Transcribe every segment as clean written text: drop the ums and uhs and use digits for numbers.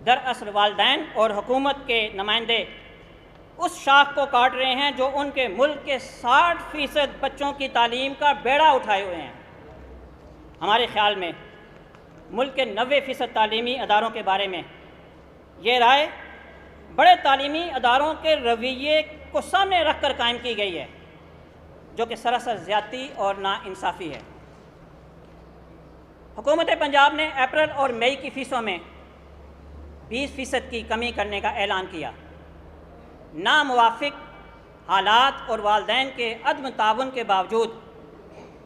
दरअसल वालिदैन और हुकूमत के नुमाइंदे उस शाख को काट रहे हैं जो उनके मुल्क के 60% बच्चों की तालीम का बेड़ा उठाए हुए हैं। हमारे ख्याल में मुल्क के 90% तालीमी अदारों के बारे में ये राय बड़े तालीमी अदारों के रवैये को सामने रख कर कायम की गई है, जो कि सरासर ज़्यादती और नाइंसाफ़ी है। हुकूमत पंजाब ने अप्रैल और मई की फ़ीसों में 20% की कमी करने का ऐलान किया। नामुवाफिक हालात और वालिदैन के अदम ताउन के बावजूद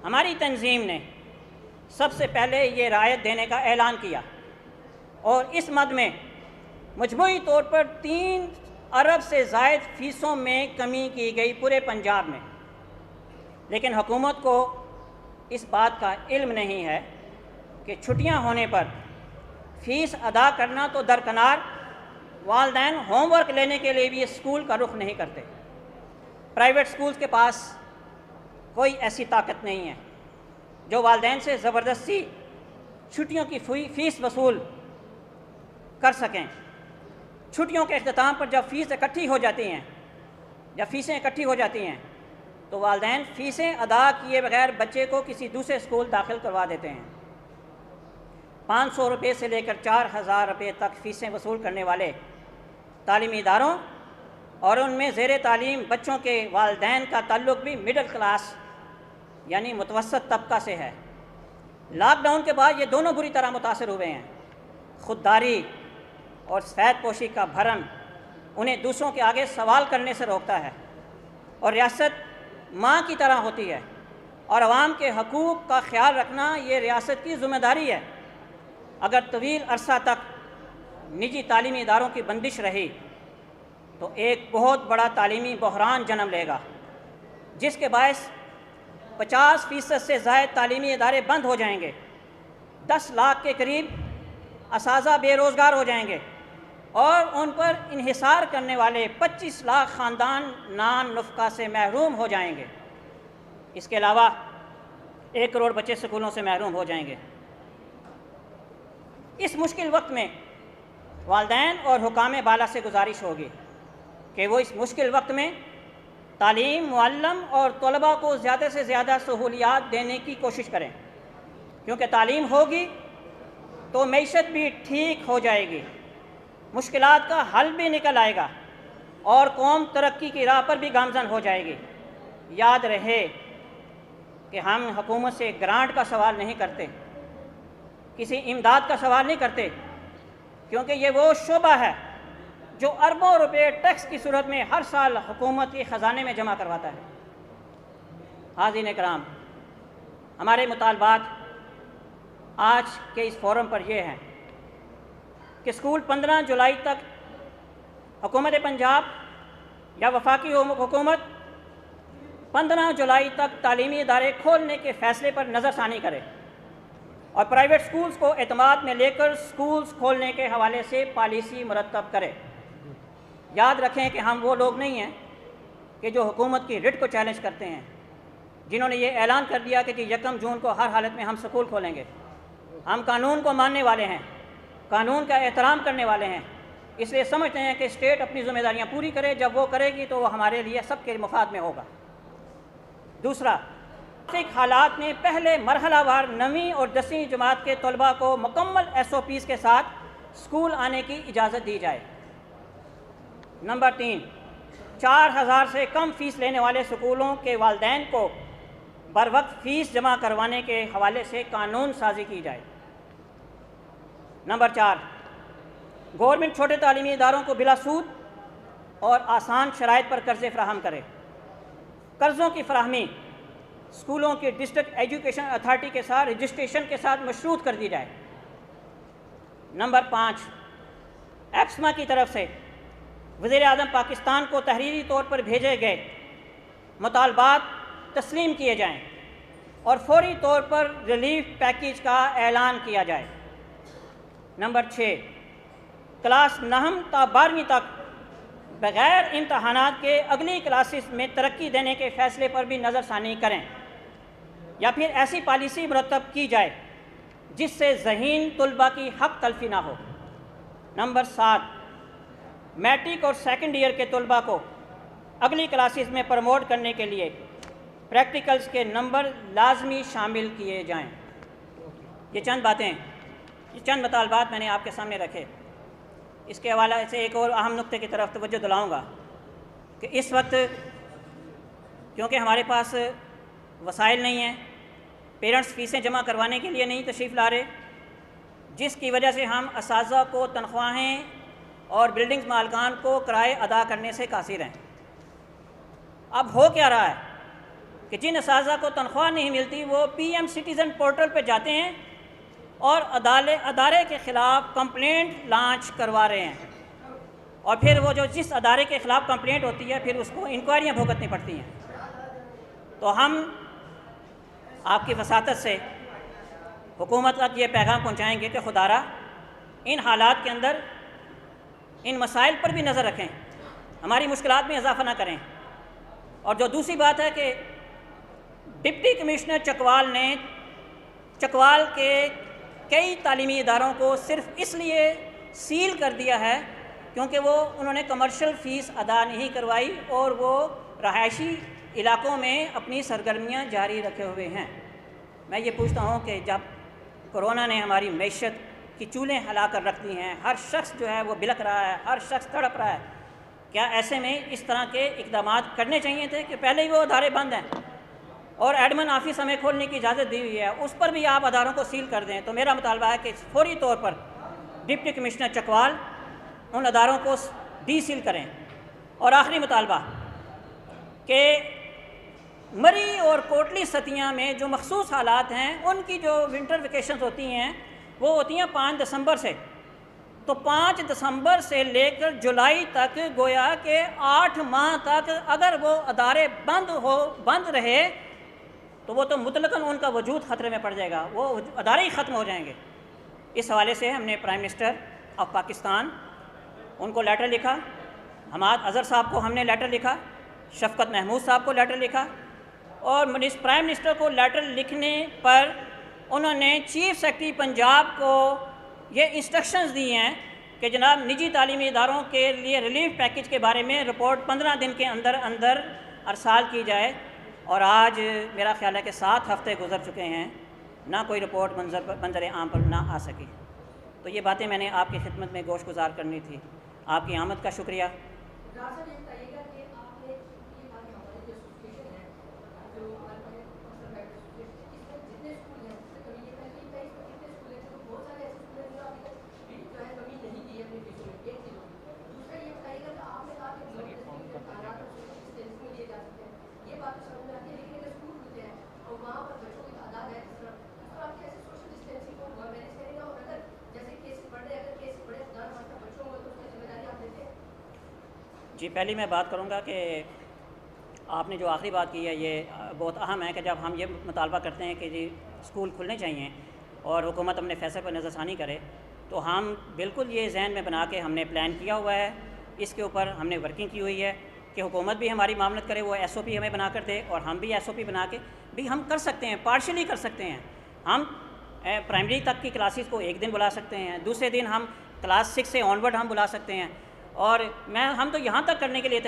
हमारी तंजीम ने सबसे पहले ये रायत देने का ऐलान किया और इस मद में मजमूई तौर पर 3 अरब से ज़ायद फ़ीसों में कमी की गई पूरे पंजाब में। लेकिन हुकूमत को इस बात का इल्म नहीं है कि छुट्टियां होने पर फ़ीस अदा करना तो दरकिनार, वालिदैन होमवर्क लेने के लिए भी स्कूल का रुख नहीं करते। प्राइवेट स्कूल्स के पास कोई ऐसी ताकत नहीं है जो वालिदैन से ज़बरदस्ती छुट्टियों की फ़ीस वसूल कर सकें। छुट्टियों के अख्ताम पर जब फ़ीसें इकट्ठी हो जाती हैं तो वालिदैन फ़ीसें अदा किए बगैर बच्चे को किसी दूसरे स्कूल दाखिल करवा देते हैं। 500 रुपये से लेकर 4000 रुपये तक फ़ीसें वसूल करने वाले तालीमी इदारों और उनमें ज़ेर तालीम बच्चों के वालिदैन का ताल्लुक़ भी मिडिल क्लास यानी मुतवस्सत तबका से है। लॉकडाउन के बाद ये दोनों बुरी तरह मुतासर हुए हैं। खुददारी और सफ़ेद पोशी का भरम उन्हें दूसरों के आगे सवाल करने से रोकता है और रियासत माँ की तरह होती है और अवाम के हकूक़ का ख्याल रखना ये रियासत की ज़िम्मेदारी है। अगर तवील अरसा तक निजी तालीमी इदारों की बंदिश रही तो एक बहुत बड़ा तालीमी बहरान जन्म लेगा, जिसके बायस 50% से ज़ायद तालीमी इदारे बंद हो जाएंगे, 10 लाख के करीब असाज़ा बेरोज़गार हो जाएंगे और उन पर इन्हिसार करने वाले 25 लाख ख़ानदान नान नुफ़क़ा से महरूम हो जाएंगे। इसके अलावा 1 करोड़ बच्चे स्कूलों से महरूम हो जाएंगे। इस मुश्किल वक्त में वालिदैन और हुकाम बाला से गुजारिश होगी कि वो इस मुश्किल वक्त में तालीम, मुअल्लिम और तलबा को ज़्यादा से ज़्यादा सहूलियात देने की कोशिश करें, क्योंकि तालीम होगी तो मईशत भी ठीक हो जाएगी, मुश्किलात का हल भी निकल आएगा और कौम तरक्की की राह पर भी गामज़न हो जाएगी। याद रहे कि हम हुकूमत से ग्रांट का सवाल नहीं करते, किसी इमदाद का सवाल नहीं करते, क्योंकि ये वो शोबा है जो अरबों रुपए टैक्स की सूरत में हर साल हुकूमत के ख़जाने में जमा करवाता है। हाज़रीन कराम, हमारे मुतालबात आज के इस फोरम पर यह हैं कि स्कूल 15 जुलाई तक हुकूमत पंजाब या वफाकी हुकूमत 15 जुलाई तक तालीमी इदारे खोलने के फ़ैसले पर नज़रसानी करे और प्राइवेट स्कूल्स को एतमाद में लेकर स्कूल्स खोलने के हवाले से पॉलिसी मुरतब करे। याद रखें कि हम वो लोग नहीं हैं कि जो हुकूमत की रिट को चैलेंज करते हैं, जिन्होंने ये ऐलान कर दिया कि 1 जून को हर हालत में हम स्कूल खोलेंगे। हम कानून को मानने वाले हैं, कानून का एहतराम करने वाले हैं, इसलिए समझते हैं कि स्टेट अपनी ज़िम्मेदारियाँ पूरी करे। जब वो करेगी तो वो हमारे लिए सबके मुफाद में होगा। दूसरा, हालात में पहले मरहलावार 9वीं और 10वीं जमात के तलबा को मुकम्मल SOPs के साथ स्कूल आने की इजाज़त दी जाए। नंबर 3, 4000 से कम फ़ीस लेने वाले स्कूलों के वालिदैन को बर वक्त फ़ीस जमा करवाने के हवाले से कानून साजी की जाए। नंबर 4, गवर्नमेंट छोटे तालीमी इदारों को बिला सूद और आसान शराइत पर कर्ज़े फ़राहम करे। कर्ज़ों की फ़राहमी स्कूलों की डिस्ट्रिक्ट एजुकेशन अथॉरिटी के साथ रजिस्ट्रेशन के साथ मशरूत कर दी जाए। नंबर 5, एक्समा की तरफ से वज़ीर-ए-आज़म पाकिस्तान को तहरीरी तौर पर भेजे गए मुतालबात तस्लीम किए जाएँ और फौरी तौर पर रिलीफ पैकेज का ऐलान किया जाए। नंबर 6, क्लास 9 ता 12वीं तक बग़ैर इम्तहानात के अगली क्लासेस में तरक्की देने के फ़ैसले पर भी नज़रसानी करें या फिर ऐसी पॉलिसी मुरतब की जाए जिससे ज़हीन तलबा की हक़ तलफ़ी ना हो। नंबर 7, मैट्रिक और सेकंड ईयर के तलबा को अगली क्लासेस में प्रमोट करने के लिए प्रैक्टिकल्स के नंबर लाजमी शामिल किए जाएं। ये चंद बातें, ये चंद मुतालबात मैंने आपके सामने रखे। इसके हवाले से एक और अहम नुक्ते की तरफ तवज्जो दिलाऊंगा कि इस वक्त क्योंकि हमारे पास वसाइल नहीं हैं, पेरेंट्स फ़ीसें जमा करवाने के लिए नहीं तशरीफ़ ला रहे, जिसकी वजह से हम असातिज़ा को तनख्वाहें और बिल्डिंग्स मालकान को किराए अदा करने से कासिर हैं। अब हो क्या रहा है कि जिन असातिज़ा को तनख्वाह नहीं मिलती वो PM सिटीज़न पोर्टल पर जाते हैं और अदारे के ख़िलाफ़ कंप्लेंट लॉन्च करवा रहे हैं, और फिर वो जो जिस अदारे के ख़िलाफ़ कंप्लेंट होती है फिर उसको इंक्वायरियाँ भुगतनी पड़ती हैं। तो हम आपकी वसातत से हुकूमत तक ये पैगाम पहुँचाएँगे कि खुदारा इन हालात के अंदर इन मसाइल पर भी नज़र रखें, हमारी मुश्किलात में इजाफ़ा ना करें। और जो दूसरी बात है कि डिप्टी कमिश्नर चकवाल ने चकवाल के कई तालीमी इदारों को सिर्फ़ इसलिए सील कर दिया है क्योंकि वो उन्होंने कमर्शियल फ़ीस अदा नहीं करवाई और वो रहायशी इलाक़ों में अपनी सरगर्मियाँ जारी रखे हुए हैं। मैं ये पूछता हूँ कि जब कोरोना ने हमारी मैशत की चूल्हें हिला कर रख दी हैं, हर शख्स जो है वो बिलख रहा है, हर शख्स तड़प रहा है, क्या ऐसे में इस तरह के इक़दाम करने चाहिए थे कि पहले ही वो अदारे बंद हैं और एडमिन ऑफिस हमें खोलने की इजाज़त दी हुई है, उस पर भी आप अदारों को सील कर दें। तो मेरा मुतालबा है कि फौरी तौर पर डिप्टी कमिश्नर चकवाल उन अदारों को डी सील करें। और आखिरी मुतालबा कि मरी और कोटली सतियाँ में जो मखसूस हालात हैं उनकी जो विंटर वेकेशंस होती हैं वो होती हैं 5 दिसंबर से। तो 5 दिसंबर से लेकर जुलाई तक गोया के 8 माह तक अगर वो अदारे बंद रहे तो वो तो मुतलकन उनका वजूद ख़तरे में पड़ जाएगा, वो अदारे ही ख़त्म हो जाएंगे। इस हवाले से हमने प्राइम मिनिस्टर ऑफ पाकिस्तान उनको लेटर लिखा, हमाद अज़हर साहब को हमने लेटर लिखा, शफ़क़त महमूद साहब को लेटर लिखा, और प्राइम मिनिस्टर को लेटर लिखने पर उन्होंने चीफ सेक्रेटरी पंजाब को ये इंस्ट्रक्शंस दी हैं कि जनाब निजी तालीमी इदारों के लिए रिलीफ पैकेज के बारे में रिपोर्ट 15 दिन के अंदर अंदर अरसाल की जाए। और आज मेरा ख्याल है कि 7 हफ़्ते गुजर चुके हैं, ना कोई रिपोर्ट मंजर आम पर ना आ सकी। तो ये बातें मैंने आपकी खिदमत में गोश गुजार करनी थी। आपकी आमद का शुक्रिया। जी, पहले मैं बात करूँगा कि आपने जो आखिरी बात की है ये बहुत अहम है कि जब हम ये मुतालबा करते हैं कि जी स्कूल खुलने चाहिए और हुकूमत अपने फ़ैसले पर नज़रसानी करे, तो हम बिल्कुल ये जहन में बना के हमने प्लान किया हुआ है, इसके ऊपर हमने वर्किंग की हुई है कि हुकूमत भी हमारी मामलत करे, वो SOP हमें बना कर दे और हम भी SOP बना के भी हम कर सकते हैं, पार्शली कर सकते हैं। हम प्राइमरी तक की क्लासेस को एक दिन बुला सकते हैं, दूसरे दिन हम क्लास 6 से ऑनवर्ड हम बुला सकते हैं, और हम तो यहाँ तक करने के लिए